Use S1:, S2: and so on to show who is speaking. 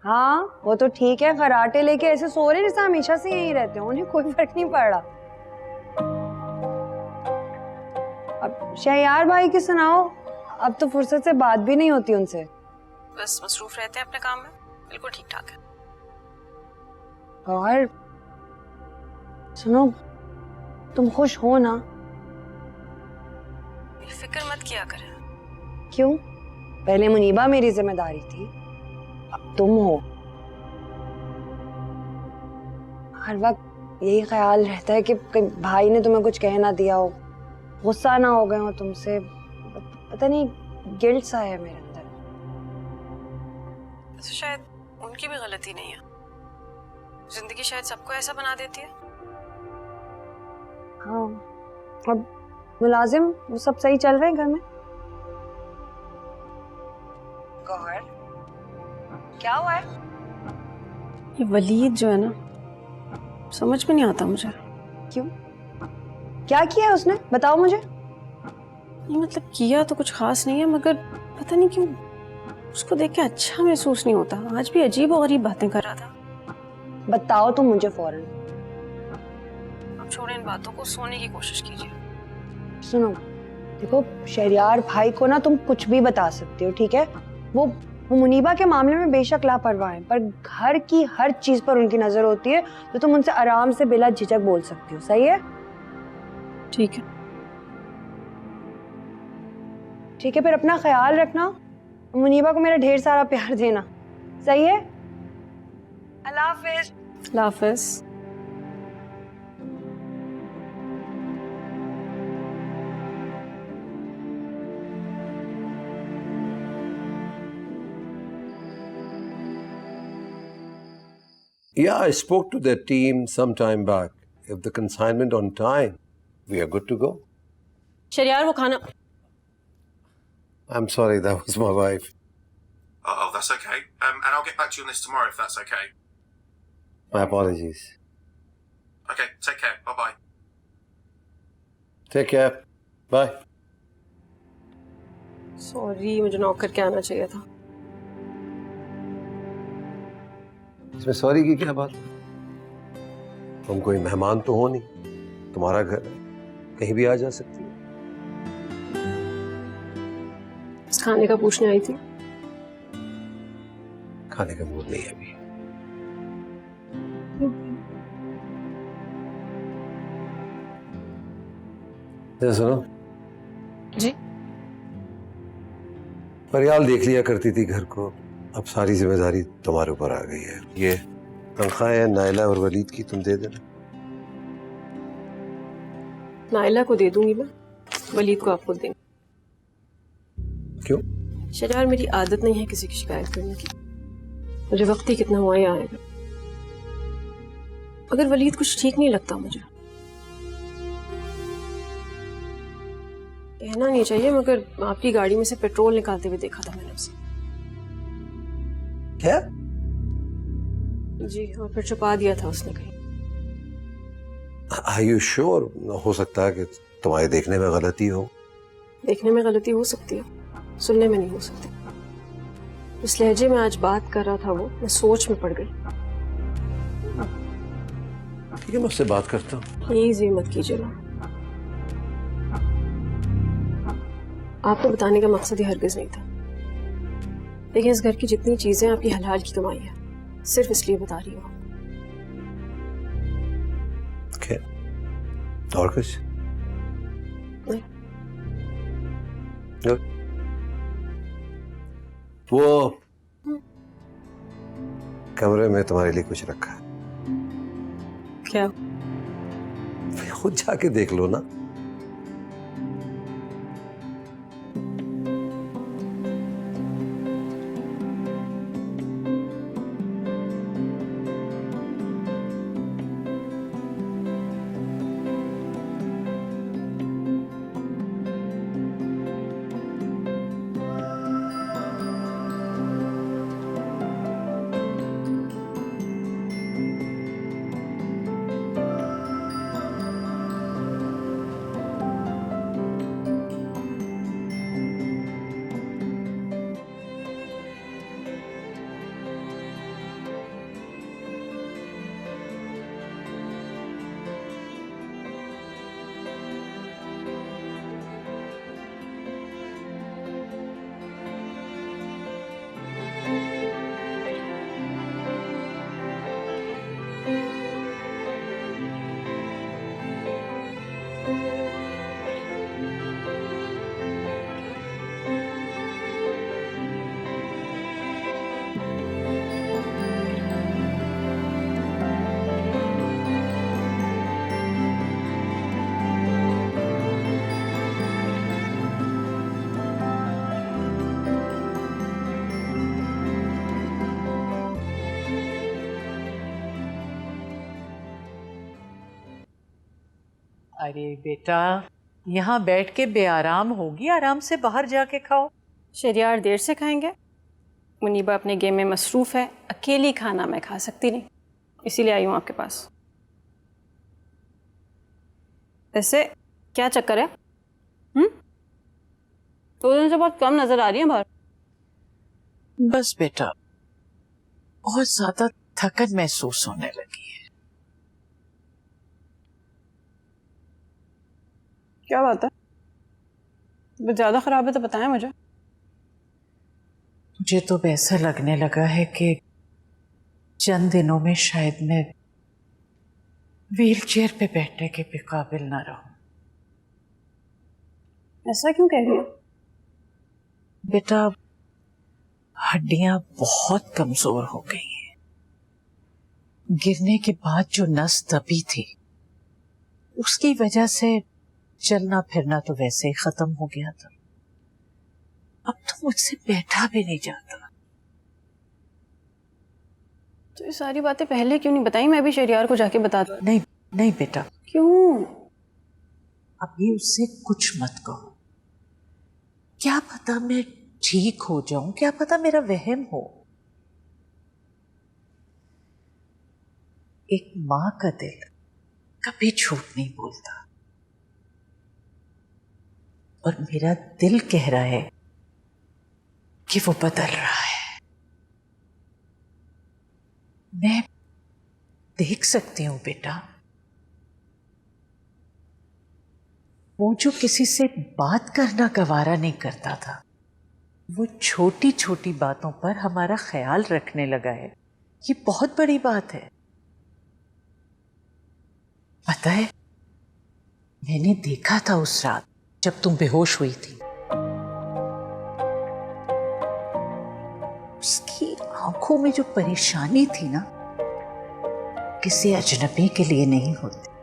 S1: हाँ वो तो ठीक है, खराटे लेके ऐसे सो रहे जैसे हमेशा से यहीं रहते हो, उन्हें कोई फर्क नहीं पड़ रहा। अब शहयार भाई की सुनाओ, अब तो फुर्सत से बात भी नहीं होती उनसे।
S2: बस मसरूफ रहते हैं अपने काम में, बिल्कुल ठीक ठाक है।
S1: और सुनो, तुम खुश हो ना?
S2: फिक्र मत किया करें।
S1: क्यों? पहले मुनीबा मेरी जिम्मेदारी थी, अब तुम हो। हर वक्त यही ख्याल रहता है कि भाई ने तुम्हें कुछ कह ना दिया हो, गुस्सा ना हो गए हो तुमसे। पता नहीं, गिल्ट सा है मेरे अंदर।
S2: तो शायद उनकी भी गलती नहीं है, जिंदगी शायद सबको ऐसा बना देती है।
S1: हाँ, अब मुलाजिम वो सब सही चल रहे हैं घर में? गौहर, क्या हुआ है?
S2: ये वलीद जो है ना, समझ में नहीं आता मुझे।
S1: क्यों? क्या किया है उसने, बताओ मुझे।
S2: नहीं मतलब किया तो कुछ खास नहीं है, मगर पता नहीं क्यों उसको देख के अच्छा महसूस नहीं होता। आज भी अजीब और गरीब बातें कर रहा था।
S1: बताओ तुम मुझे फौरन।
S2: अब छोड़े इन बातों को, सोने की कोशिश कीजिए।
S1: सुनो, देखो शहरियार भाई को ना तुम कुछ भी बता सकते हो, ठीक है? वो मुनीबा के मामले में बेशक लापरवाह है, पर घर की हर चीज पर उनकी नजर होती है, तो तुम उनसे आराम से बिला झिझक बोल सकती हो। सही है?
S2: ठीक है।
S1: ठीक है, फिर अपना ख्याल रखना, मुनीबा को मेरा ढेर सारा प्यार देना। सही है? अल्लाह हाफिज।
S2: अल्लाह हाफिज।
S3: Yeah, I spoke to their team some time back. If the consignment on time, we are good to go.
S2: Shahryar वो खाना।
S3: I'm sorry, that was my wife.
S4: Oh, that's okay. And I'll get back to you on this tomorrow if that's okay.
S3: My apologies.
S4: Okay, take care. Bye-bye.
S3: Take care. Bye.
S2: Sorry, मुझे knock करके आना चाहिए था।
S3: इसमें sorry की क्या बात? तुम कोई मेहमान तो हो नहीं, तुम्हारा घर है, कहीं भी आ जा सकती है।
S2: इस खाने का पूछने आई थी।
S3: खाने का मूड नहीं है अभी। सुनो
S2: जी।
S3: परियाल देख लिया करती थी घर को, अब सारी जिम्मेदारी तुम्हारे ऊपर आ गई है। ये तनख्वाहें नाइला और वलीद की तुम दे देना।
S2: नाइला को दे दूंगी मैं, वलीद को आप खुद देंगे।
S3: क्यों?
S2: शहरियार मेरी आदत नहीं है किसी की शिकायत करने की, मुझे वक्त ही कितना हुआ ही आएगा। अगर वलीद कुछ ठीक नहीं लगता मुझे, कहना नहीं चाहिए, मगर आपकी गाड़ी में से पेट्रोल निकालते हुए देखा था मैंने उसे।
S3: क्या?
S2: जी, और फिर छुपा दिया था उसने कहीं।
S3: Are you sure? हो सकता है कि तुम्हारे देखने में गलती हो।
S2: देखने में गलती हो सकती है, सुनने में नहीं हो सकती। इस लहजे में आज बात कर रहा था वो, मैं सोच में पड़ गई।
S3: ठीक है, मैं उससे बात करता हूँ।
S2: प्लीज ये मत कीजिएगा, आपको बताने का मकसद ही हरगिज नहीं था। लेकिन इस घर की जितनी चीजें आपकी हलाल की कमाई है, सिर्फ इसलिए बता रही हूँ।
S3: Okay. और कुछ?
S2: नहीं।
S3: Good. वो कमरे में तुम्हारे लिए कुछ रखा है।
S2: क्या?
S3: खुद जाके देख लो ना।
S5: अरे बेटा, यहाँ बैठ के बेआराम होगी, आराम से बाहर जाके खाओ।
S2: शहरियार देर से खाएंगे। मुनीबा अपने गेम में मसरूफ है, अकेली खाना मैं खा सकती नहीं, इसीलिए आई हूँ आपके पास। वैसे क्या चक्कर है? 2 दिन से बहुत कम नजर आ रही है बाहर।
S5: बस बेटा, बहुत ज्यादा थकन महसूस होने लगी है।
S2: क्या बात है? तबीयत ज्यादा खराब है तो बताएं मुझे।
S5: मुझे तो ऐसा लगने लगा है कि चंद दिनों में शायद मैं व्हीलचेयर पे बैठने के भी काबिल ना रहूं।
S2: ऐसा क्यों कह रही हो?
S5: बेटा, हड्डियां बहुत कमजोर हो गई हैं। गिरने के बाद जो नस दबी थी, उसकी वजह से चलना फिरना तो वैसे ही खत्म हो गया था। अब तो मुझसे बैठा भी नहीं जाता।
S2: तो ये सारी बातें पहले क्यों नहीं बताई? मैं भी शहरियार को जाके बता दूं।
S5: नहीं नहीं बेटा,
S2: क्यों?
S5: अभी उससे कुछ मत कहो। क्या पता मैं ठीक हो जाऊं, क्या पता मेरा वहम हो। एक मां का दिल कभी झूठ नहीं बोलता, और मेरा दिल कह रहा है कि वो बदल रहा है। मैं देख सकती हूं बेटा, वो जो किसी से बात करना गवारा नहीं करता था, वो छोटी छोटी बातों पर हमारा ख्याल रखने लगा है। ये बहुत बड़ी बात है। पता है, मैंने देखा था उस रात जब तुम बेहोश हुई थी, उसकी आंखों में जो परेशानी थी ना, किसी अजनबी के लिए नहीं होती।